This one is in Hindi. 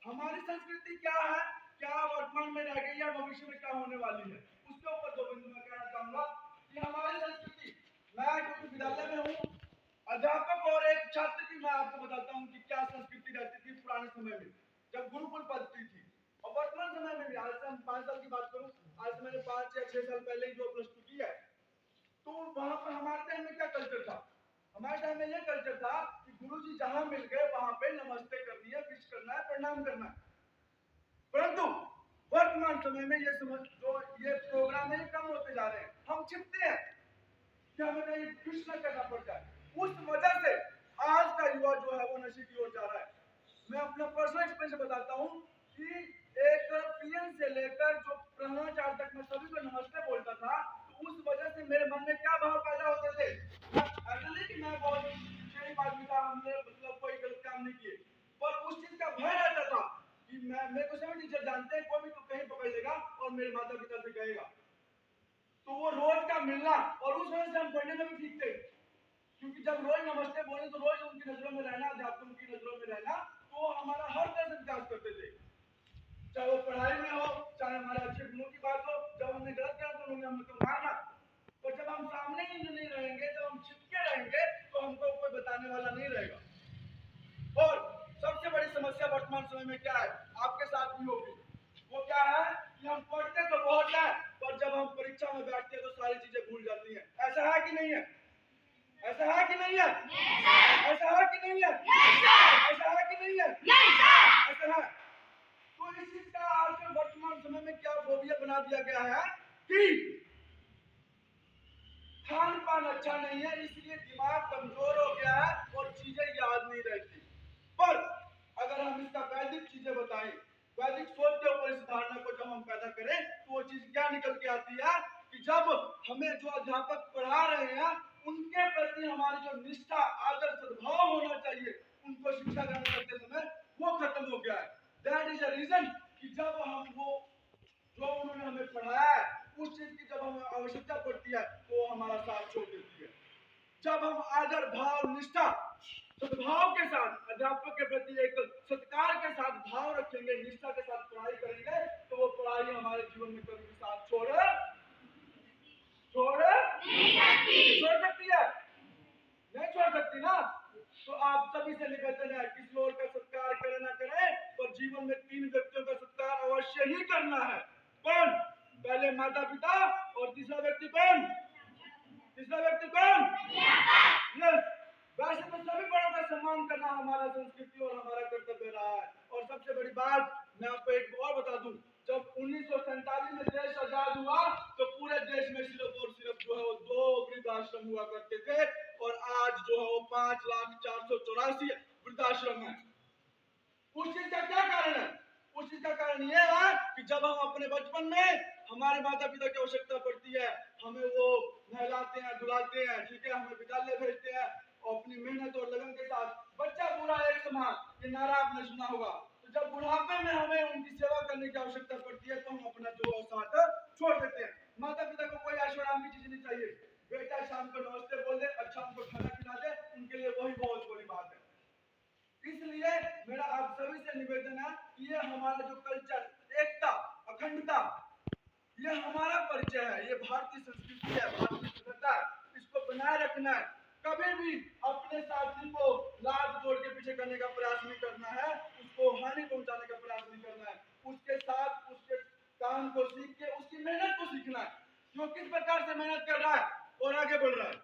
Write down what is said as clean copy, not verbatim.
हमारी संस्कृति क्या है, क्या वर्तमान में रह गई है, भविष्य में क्या होने वाली है, उसके ऊपर दो बिंदु मैं कहना चाहूंगा कि हमारी संस्कृति, मैं क्योंकि विद्यालय में हूँ, अध्यापक और एक छात्र की मैं आपको बताता हूँ कि क्या संस्कृति रहती थी पुराने समय में जब गुरुकुल पद्धति थी, और वर्तमान समय में भी। आज से हम 5 साल की बात करूं, आज से मैंने 5 या 6 साल पहले ही जो +2 की है, तो वहां पर हमारे टाइम में क्या कल्चर था? हमारे टाइम में ये कल्चर था कि गुरुजी जहां मिल गए वहां पे नमस्ते करनी है, विश करना है, प्रणाम करना है। परंतु वर्तमान समय में ये समझ जो ये प्रोग्राम है ये कम होते जा रहे हैं, हम छिपते हैं कि हमें कहीं विश न करना पड़ जाए। उस वजह से आज का युवा जो है वो नशे की ओर जा रहा है। मैं अपना पर्सनल एक्सपीरियंस बताता हूँ कि एक पीएन से लेकर जो प्रधानाचार्य तक मैं सभी को नमस्ते बोलता था, तो उस वजह से मेरे मन में क्या भाव पैदा होते थे। ऐसा नहीं कि मैं बहुत शरीफ आदमी था, हमने मतलब कोई गलत काम नहीं किए, पर उस चीज का भय रहता था कि मेरे को सभी टीचर जानते हैं, कोई भी तो कहीं पकड़ लेगा और मेरे माता पिता से कहेगा। तो वो रोज का मिलना, और उस वजह से हम पढ़ने में भी ठीक थे, क्योंकि जब रोज नमस्ते बोले तो रोज उनकी नजरों में रहना, अध्यापकों की नजरों में रहना, तो हमारा हर तरह से विकास करते थे, चाहे वो पढ़ाई में हो, चाहे हमारे अच्छे गुणों की बात हो। जब हमने गलत किया तो उन्होंने हमको मारना, और जब हम सामने ही नहीं रहेंगे, जब हम छिपके रहेंगे, तो हमको कोई बताने वाला नहीं रहेगा। और सबसे बड़ी समस्या वर्तमान समय में क्या है, आपके साथ भी होगी, वो क्या है कि हम पढ़ते तो बहुत है, पर जब हम परीक्षा में बैठते हैं तो सारी चीजें भूल जाती हैं। ऐसा है कि नहीं है? ऐसा है कि नहीं है? ऐसा है कि नहीं है? ऐसा है कि नहीं है? ऐसा है। तो इस चीज का आजकल वर्तमान समय में क्या फोबिया बना दिया गया है कि खान पान अच्छा नहीं है, इसलिए दिमाग कमजोर हो गया है और चीजें याद नहीं रहती। पर अगर हम इसका वैदिक चीजें बताएं, वैदिक सोच के ऊपर इस धारणा को जब हम पैदा करें, तो वो चीज क्या निकल के आती है कि जब हमें जो अध्यापक पढ़ा रहे हैं उनके प्रति हमारी जो निष्ठा, आदर, सद्भाव होना चाहिए उनको शिक्षा ग्रहण करते समय, वो खत्म हो गया है। दैट इज अ रीजन कि जब हम वो जो उन्होंने हमें पढ़ाया है उस चीज की जब हमें आवश्यकता पड़ती है तो हमारा साथ छोड़ देती है। जब हम आदर, भाव, निष्ठा, सद्भाव के साथ अध्यापक के प्रति एक सत्कार के साथ भाव रखेंगे, निष्ठा के साथ पढ़ाई करेंगे, तो वो पढ़ाई हमारे जीवन में कभी भी साथ छोड़ छोड़ सकती है, नहीं छोड़ सकती ना। तो आप सभी से निवेदन है, किसी और का सत्कार करे ना करे, पर जीवन में 3 व्यक्तियों का सत्कार अवश्य ही करना है। कौन? पहले माता पिता, और तीसरा व्यक्ति कौन? तीसरा व्यक्ति कौन? यस। वैसे तो सभी बड़ों का सम्मान करना हमारा संस्कृति और हमारा कर्तव्य रहा है। और सबसे बड़ी बात मैं आपको एक और बता दूं, जब 1947 में देश आजाद हुआ तो पूरे देश में सिर्फ और सिर्फ जो है वो 2 वृद्धाश्रम हुआ करते थे, और आज जो है वो 5,04,84 वृद्धाश्रम है। उस चीज का क्या कारण है? उस चीज का कारण यह है कि जब हम अपने बचपन में हमारे माता पिता की आवश्यकता पड़ती है, हमें वो नहलाते हैं, धुलाते हैं, ठीक है, हमें विद्यालय भेजते हैं, और अपनी मेहनत और लगन के साथ बच्चा पूरा एक समान, ये नारा आपने सुना होगा। तो जब बुढ़ापे में हमें उनकी सेवा करने की आवश्यकता पड़ती है तो हम अपना जो साथ छोड़ देते हैं। माता पिता को कोई ऐशोआराम की चीज नहीं चाहिए, बेटा शाम को नमस्ते बोल दे, अच्छा उनको खाना खिला दे, उनके लिए वही बहुत बड़ी बात है। इसलिए मेरा आप सभी से निवेदन है कि ये हमारा जो कल्चर, एकता, अखंडता, ये हमारा परिचय है, ये भारतीय संस्कृति है, भारतीय सभ्यता है, इसको बनाए रखना है। कभी भी अपने साथी को लात तोड़ के पीछे करने का प्रयास नहीं करना है, उसको हानि पहुंचाने का प्रयास नहीं करना है, उसके साथ उसके काम को सीख के उसकी मेहनत को सीखना है, जो किस प्रकार से मेहनत कर रहा है और आगे बढ़ रहा है।